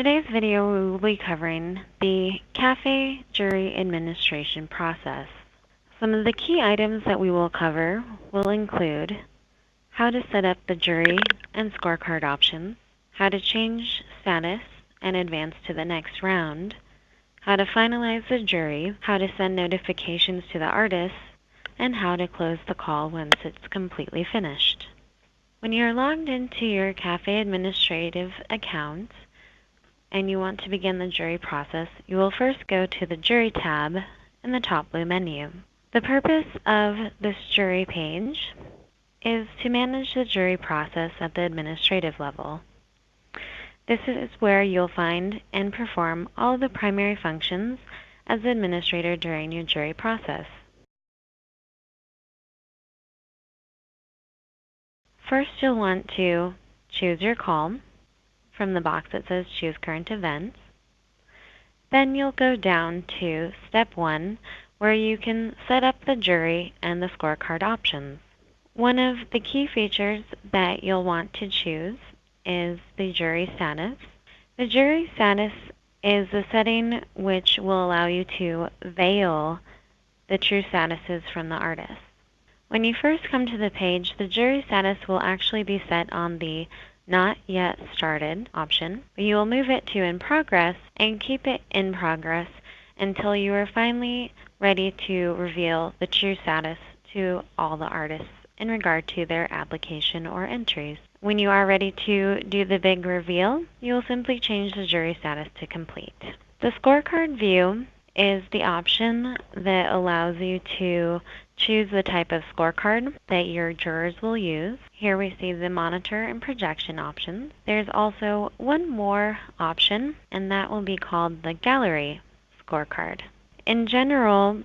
today's video, we will be covering the CaFÉ jury administration process. Some of the key items that we will cover will include how to set up the jury and scorecard options, how to change status and advance to the next round, how to finalize the jury, how to send notifications to the artists, and how to close the call once it's completely finished. When you're logged into your CaFÉ administrative account and you want to begin the jury process, you will first go to the Jury tab in the top blue menu. The purpose of this jury page is to manage the jury process at the administrative level. This is where you'll find and perform all of the primary functions as the administrator during your jury process. First, you'll want to choose your call from the box that says Choose Current Events. Then you'll go down to Step 1, where you can set up the jury and the scorecard options. One of the key features that you'll want to choose is the jury status. The jury status is a setting which will allow you to veil the true statuses from the artist. When you first come to the page, the jury status will actually be set on the Not Yet Started option, but you will move it to In Progress and keep it in progress until you are finally ready to reveal the true status to all the artists in regard to their application or entries. When you are ready to do the big reveal, you will simply change the jury status to Complete. The scorecard view is the option that allows you to choose the type of scorecard that your jurors will use. Here we see the monitor and projection options. There's also one more option, and that will be called the gallery scorecard. In general,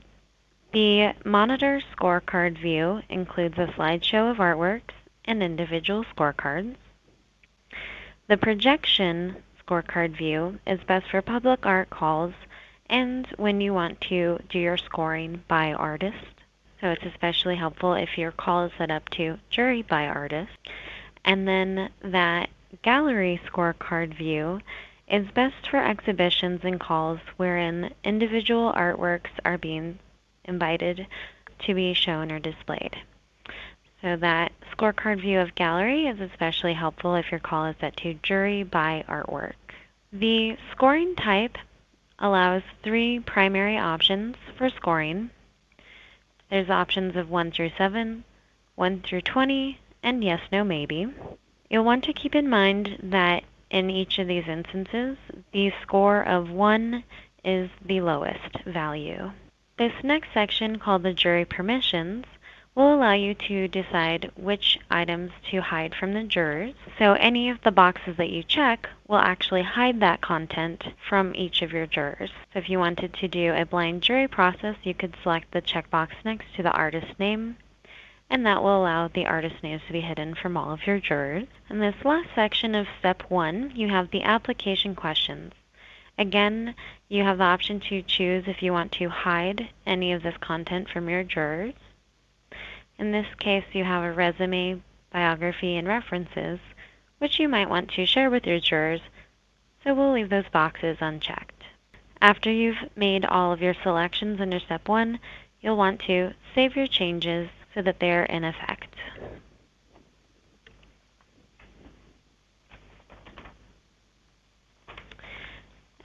the monitor scorecard view includes a slideshow of artworks and individual scorecards. The projection scorecard view is best for public art calls and when you want to do your scoring by artist. So it's especially helpful if your call is set up to jury by artist. And then that gallery scorecard view is best for exhibitions and calls wherein individual artworks are being invited to be shown or displayed. So that scorecard view of gallery is especially helpful if your call is set to jury by artwork. The scoring type allows 3 primary options for scoring. There's options of 1 through 7, 1 through 20, and yes, no, maybe. You'll want to keep in mind that in each of these instances, the score of 1 is the lowest value. This next section, called the jury permissions, will allow you to decide which items to hide from the jurors. So any of the boxes that you check will actually hide that content from each of your jurors. So if you wanted to do a blind jury process, you could select the checkbox next to the artist name, and that will allow the artist names to be hidden from all of your jurors. In this last section of Step 1, you have the application questions. Again, you have the option to choose if you want to hide any of this content from your jurors. In this case, you have a resume, biography, and references, which you might want to share with your jurors, so we'll leave those boxes unchecked. After you've made all of your selections under Step 1, you'll want to save your changes so that they are in effect.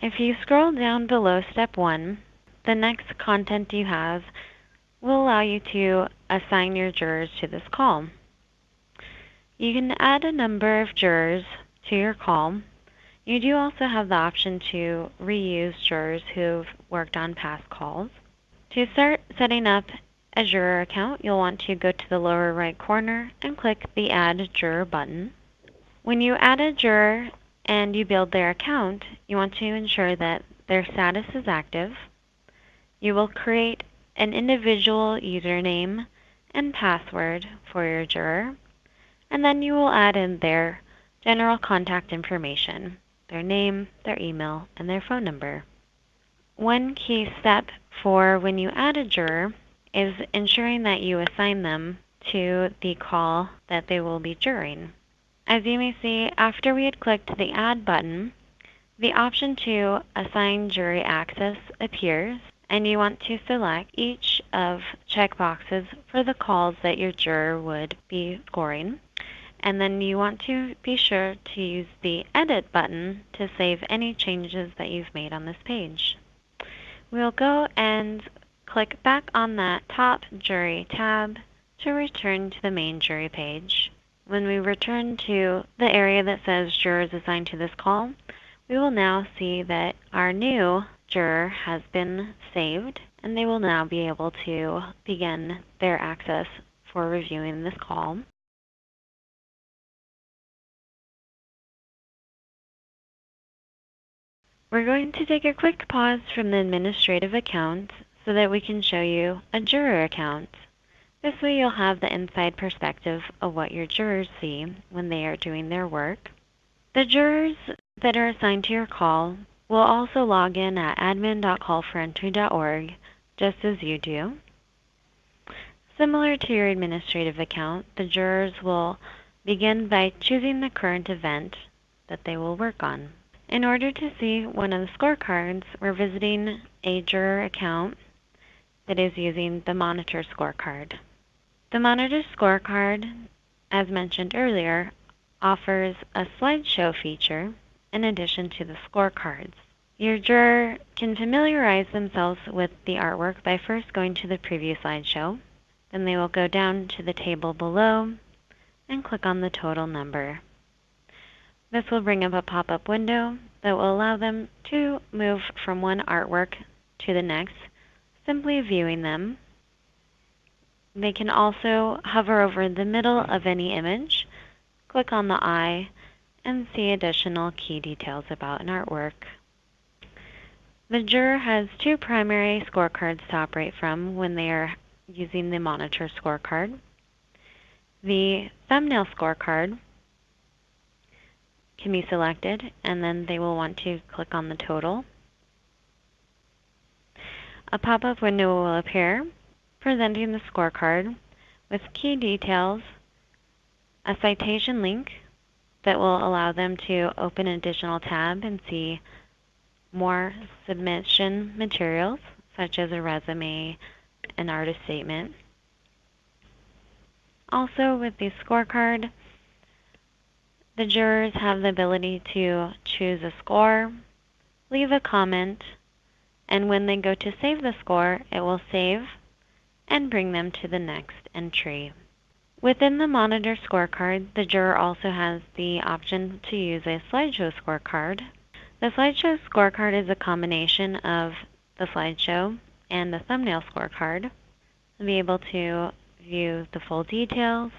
If you scroll down below Step 1, the next content you have will allow you to assign your jurors to this call. You can add a number of jurors to your call. You do also have the option to reuse jurors who've worked on past calls. To start setting up a juror account, you'll want to go to the lower right corner and click the Add Juror button. When you add a juror and you build their account, you want to ensure that their status is active. You will create an individual username and password for your juror, and then you will add in their general contact information, their name, their email, and their phone number. One key step for when you add a juror is ensuring that you assign them to the call that they will be jurying. As you may see, after we had clicked the Add button, The option to assign jury access appears, and you want to select each of checkboxes for the calls that your juror would be scoring. And then you want to be sure to use the Edit button to save any changes that you've made on this page. We'll go and click back on that top jury tab to return to the main jury page. When we return to the area that says jurors assigned to this call, we will now see that our new juror has been saved, and they will now be able to begin their access for reviewing this call. We're going to take a quick pause from the administrative account so that we can show you a juror account. This way you'll have the inside perspective of what your jurors see when they are doing their work. The jurors that are assigned to your call will also log in at admin.callforentry.org just as you do. Similar to your administrative account, the jurors will begin by choosing the current event that they will work on. In order to see one of the scorecards, we're visiting a juror account that is using the Monitor scorecard. The Monitor scorecard, as mentioned earlier, offers a slideshow feature in addition to the scorecards. Your juror can familiarize themselves with the artwork by first going to the previous slideshow. Then they will go down to the table below and click on the total number. This will bring up a pop-up window that will allow them to move from one artwork to the next, simply viewing them. They can also hover over the middle of any image, click on the eye, and see additional key details about an artwork. The juror has two primary scorecards to operate from when they are using the Monitor scorecard. The thumbnail scorecard can be selected, and then they will want to click on the total. A pop-up window will appear presenting the scorecard with key details, a citation link that will allow them to open an additional tab and see more submission materials, such as a resume, an artist statement. Also, with the scorecard, the jurors have the ability to choose a score, leave a comment, and when they go to save the score, it will save and bring them to the next entry. Within the Monitor scorecard, the juror also has the option to use a slideshow scorecard. The slideshow scorecard is a combination of the slideshow and the thumbnail scorecard. You'll be able to view the full details.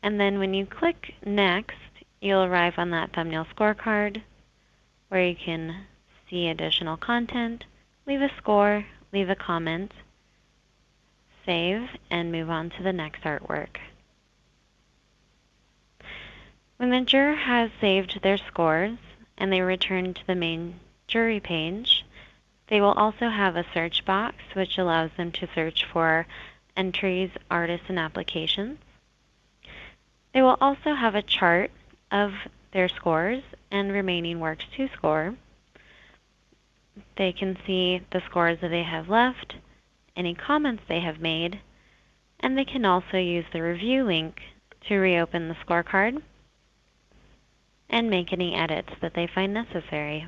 And then when you click Next, you'll arrive on that thumbnail scorecard where you can see additional content, leave a score, leave a comment, save, and move on to the next artwork. When the juror has saved their scores and they return to the main jury page, they will also have a search box which allows them to search for entries, artists, and applications. They will also have a chart of their scores and remaining works to score. They can see the scores that they have left, any comments they have made, and they can also use the review link to reopen the scorecard and make any edits that they find necessary.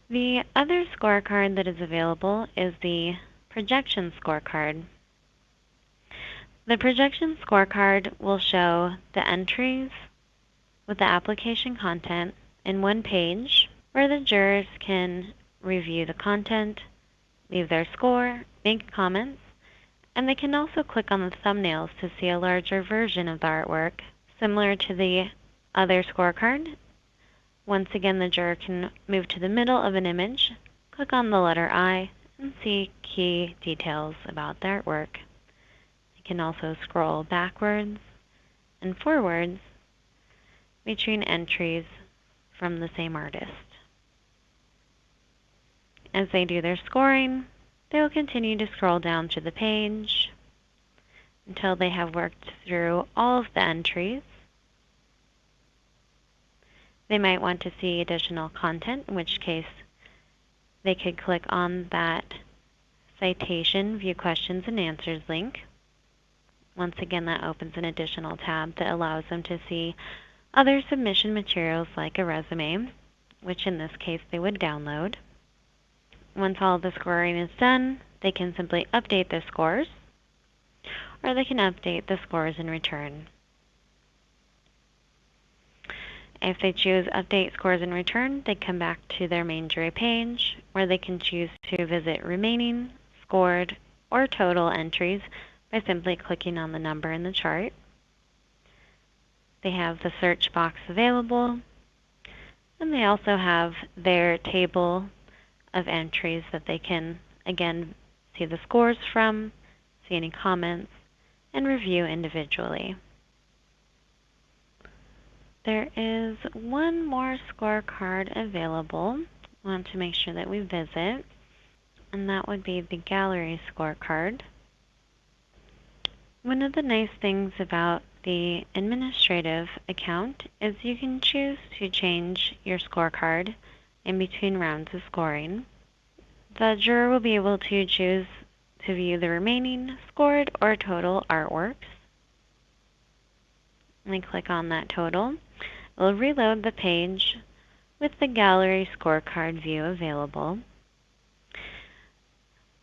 The other scorecard that is available is the projection scorecard. The projection scorecard will show the entries with the application content in one page where the jurors can review the content, leave their score, make comments, and they can also click on the thumbnails to see a larger version of the artwork. Similar to the other scorecard, once again the juror can move to the middle of an image, click on the letter I, and see key details about the artwork. They can also scroll backwards and forwards between entries from the same artist. As they do their scoring, they will continue to scroll down to the page until they have worked through all of the entries. They might want to see additional content, in which case they could click on that Citation View Questions and Answers link. Once again, that opens an additional tab that allows them to see other submission materials like a resume, which in this case they would download. Once all the scoring is done, they can simply update their scores, or they can update the scores in return. If they choose Update Scores in Return, they come back to their main jury page, where they can choose to visit remaining, scored, or total entries by simply clicking on the number in the chart. They have the search box available, and they also have their table of entries that they can, again, see the scores from, see any comments, and review individually. There is one more scorecard available. I want to make sure that we visit, and that would be the gallery scorecard. One of the nice things about the administrative account is you can choose to change your scorecard in between rounds of scoring. The juror will be able to choose to view the remaining, scored, or total artworks. Let me click on that total. It will reload the page with the gallery scorecard view available.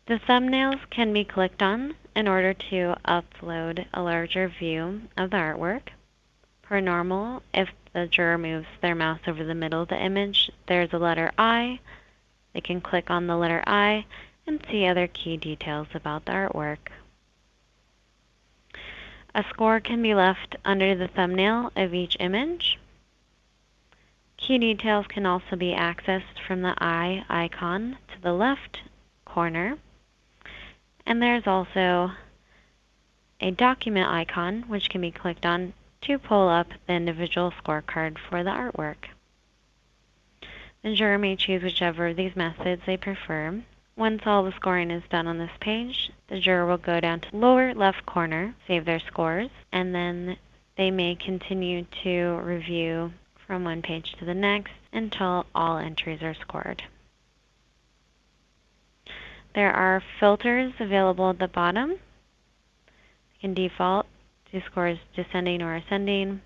The thumbnails can be clicked on in order to upload a larger view of the artwork. Per normal, if the juror moves their mouse over the middle of the image, there's a letter I. They can click on the letter I and see other key details about the artwork. A score can be left under the thumbnail of each image. Key details can also be accessed from the eye icon to the left corner. And there's also a document icon which can be clicked on to pull up the individual scorecard for the artwork. The juror may choose whichever of these methods they prefer. Once all the scoring is done on this page, the juror will go down to the lower left corner, save their scores, and then they may continue to review from one page to the next until all entries are scored. There are filters available at the bottom. You can default to scores descending or ascending.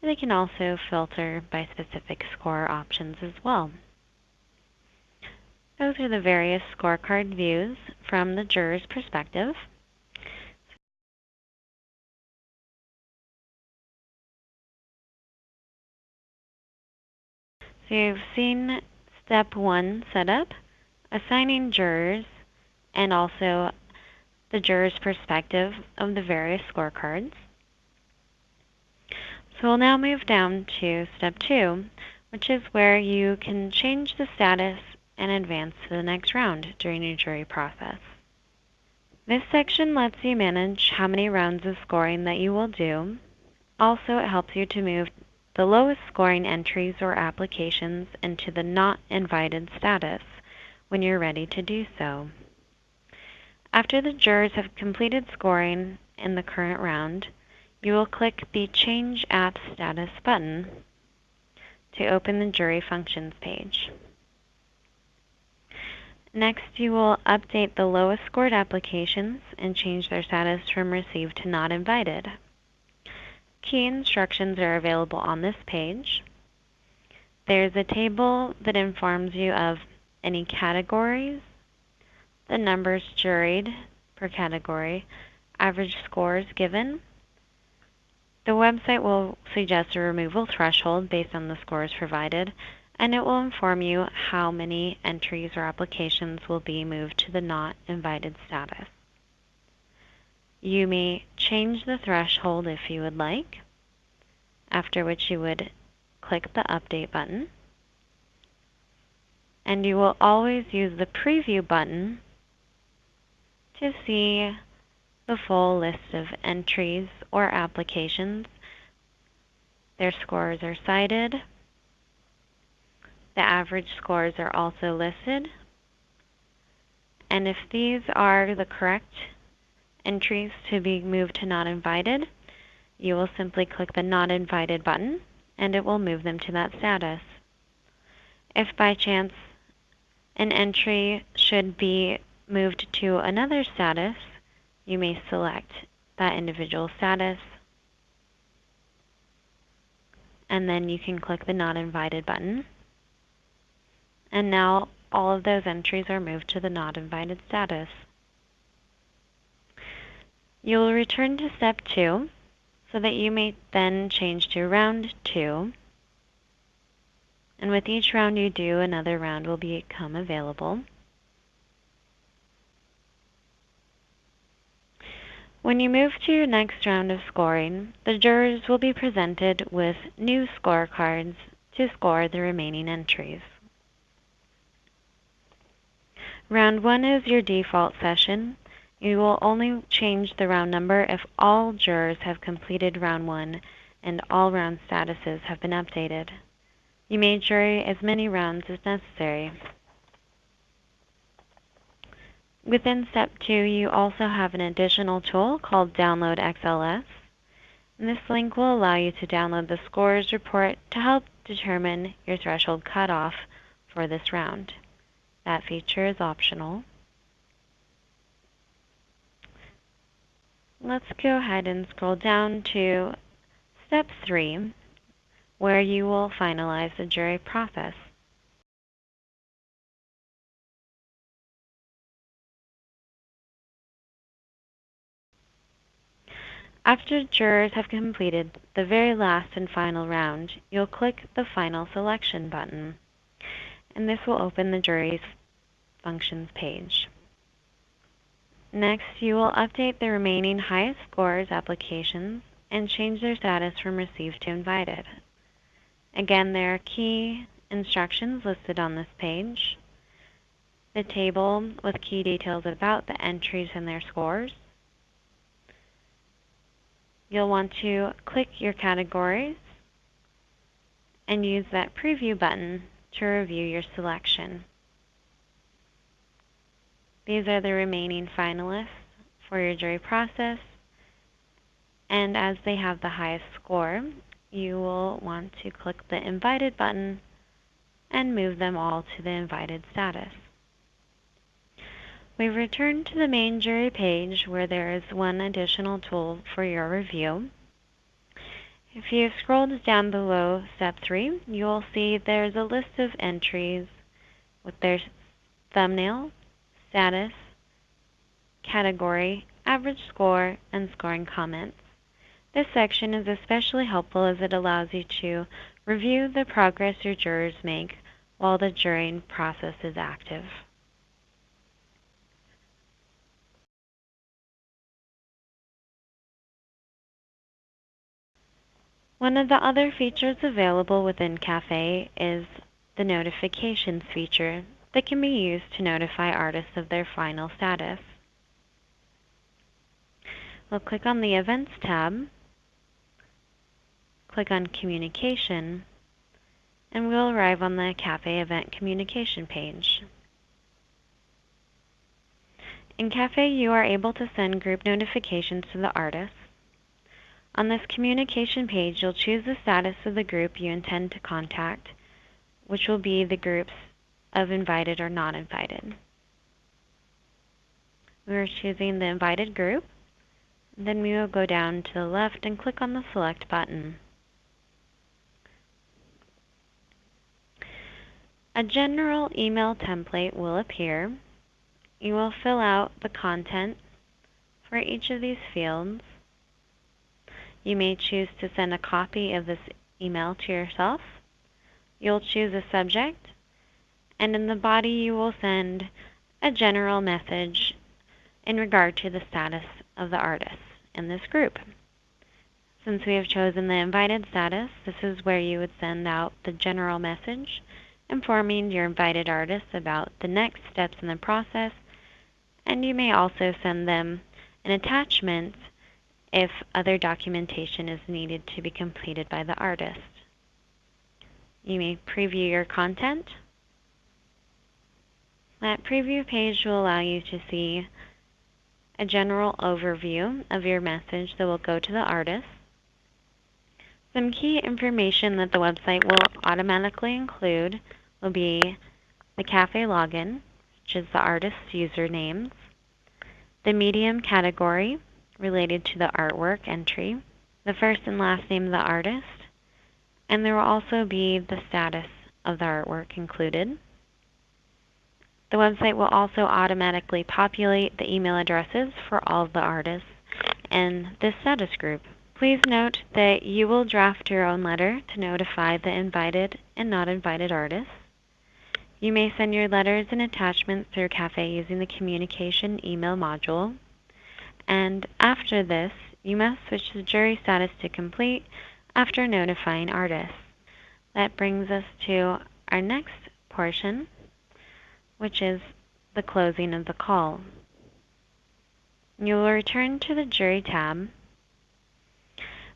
They can also filter by specific score options as well. Those are the various scorecard views from the juror's perspective. So you've seen step 1 set up, assigning jurors, and also the juror's perspective of the various scorecards. So we'll now move down to step 2, which is where you can change the status and advance to the next round during your jury process. This section lets you manage how many rounds of scoring that you will do. Also, it helps you to move the lowest scoring entries or applications into the not invited status when you're ready to do so. After the jurors have completed scoring in the current round, you will click the Change App Status button to open the Jury Functions page. Next, you will update the lowest scored applications and change their status from Received to Not Invited. Key instructions are available on this page. There's a table that informs you of any categories, the numbers juried per category, average scores given. The website will suggest a removal threshold based on the scores provided, and it will inform you how many entries or applications will be moved to the not invited status. You may change the threshold if you would like, after which you would click the Update button. And you will always use the Preview button to see the full list of entries or applications. Their scores are cited. The average scores are also listed. And if these are the correct entries to be moved to Not Invited, you will simply click the Not Invited button, and it will move them to that status. If by chance an entry should be moved to another status, you may select that individual status, and then you can click the Not Invited button. And now all of those entries are moved to the Not Invited status. You will return to step 2 so that you may then change to round 2. And with each round you do, another round will become available. When you move to your next round of scoring, the jurors will be presented with new scorecards to score the remaining entries. Round 1 is your default session. You will only change the round number if all jurors have completed round 1 and all round statuses have been updated. You may jury as many rounds as necessary. Within step 2, you also have an additional tool called Download XLS. And this link will allow you to download the scores report to help determine your threshold cutoff for this round. That feature is optional. Let's go ahead and scroll down to step 3, where you will finalize the jury process. After jurors have completed the very last and final round, you'll click the Final Selection button, and this will open the jury's functions page. Next, you will update the remaining highest scores applications and change their status from received to invited. Again, there are key instructions listed on this page, the table with key details about the entries and their scores. You'll want to click your categories and use that preview button to review your selection. These are the remaining finalists for your jury process, and as they have the highest score, you will want to click the Invited button and move them all to the invited status. We've returned to the main jury page where there is one additional tool for your review. If you scroll down below step 3, you will see there's a list of entries with their thumbnail, status, category, average score, and scoring comments. This section is especially helpful as it allows you to review the progress your jurors make while the jurying process is active. One of the other features available within CaFÉ is the notifications feature that can be used to notify artists of their final status. We'll click on the Events tab, click on Communication, and we'll arrive on the CaFÉ Event Communication page. In CaFÉ, you are able to send group notifications to the artists. On this communication page, you'll choose the status of the group you intend to contact, which will be the groups of invited or not invited. We're choosing the invited group. Then we will go down to the left and click on the Select button. A general email template will appear. You will fill out the content for each of these fields. You may choose to send a copy of this email to yourself. You'll choose a subject, and in the body you will send a general message in regard to the status of the artist in this group. Since we have chosen the invited status, this is where you would send out the general message informing your invited artists about the next steps in the process, and you may also send them an attachment if other documentation is needed to be completed by the artist. You may preview your content. That preview page will allow you to see a general overview of your message that will go to the artist. Some key information that the website will automatically include will be the CaFÉ login, which is the artist's usernames, the medium category related to the artwork entry, the first and last name of the artist, and there will also be the status of the artwork included. The website will also automatically populate the email addresses for all of the artists in this status group. Please note that you will draft your own letter to notify the invited and not invited artists. You may send your letters and attachments through CaFÉ using the communication email module. And after this, you must switch the jury status to complete after notifying artists. That brings us to our next portion, which is the closing of the call. You will return to the Jury tab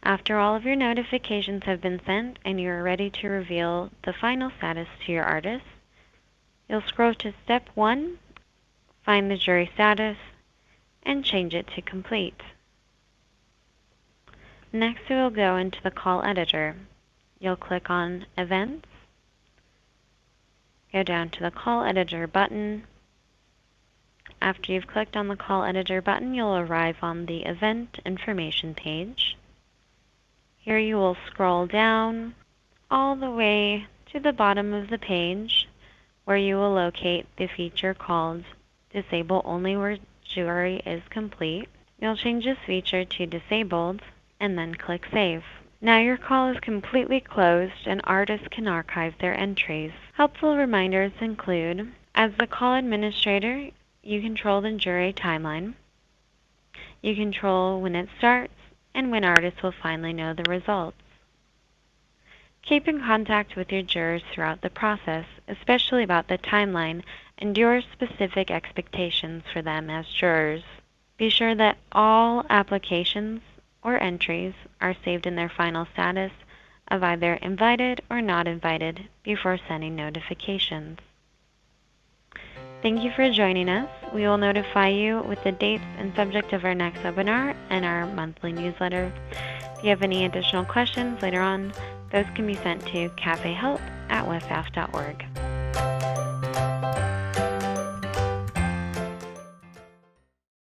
after all of your notifications have been sent and you are ready to reveal the final status to your artist. You'll scroll to Step 1, find the jury status, and change it to complete. Next, we will go into the call editor. You'll click on Events, go down to the Call Editor button. After you've clicked on the Call Editor button, you'll arrive on the Event Information page. Here you will scroll down all the way to the bottom of the page where you will locate the feature called Disable Only Where Jury is Complete. You'll change this feature to Disabled and then click Save. Now your call is completely closed and artists can archive their entries. Helpful reminders include, as the call administrator, you control the jury timeline. You control when it starts and when artists will finally know the results. Keep in contact with your jurors throughout the process, especially about the timeline and your specific expectations for them as jurors. Be sure that all applications or entries are saved in their final status of either invited or not invited before sending notifications. Thank you for joining us. We will notify you with the dates and subject of our next webinar and our monthly newsletter. If you have any additional questions later on, those can be sent to cafehelp@wesaf.org.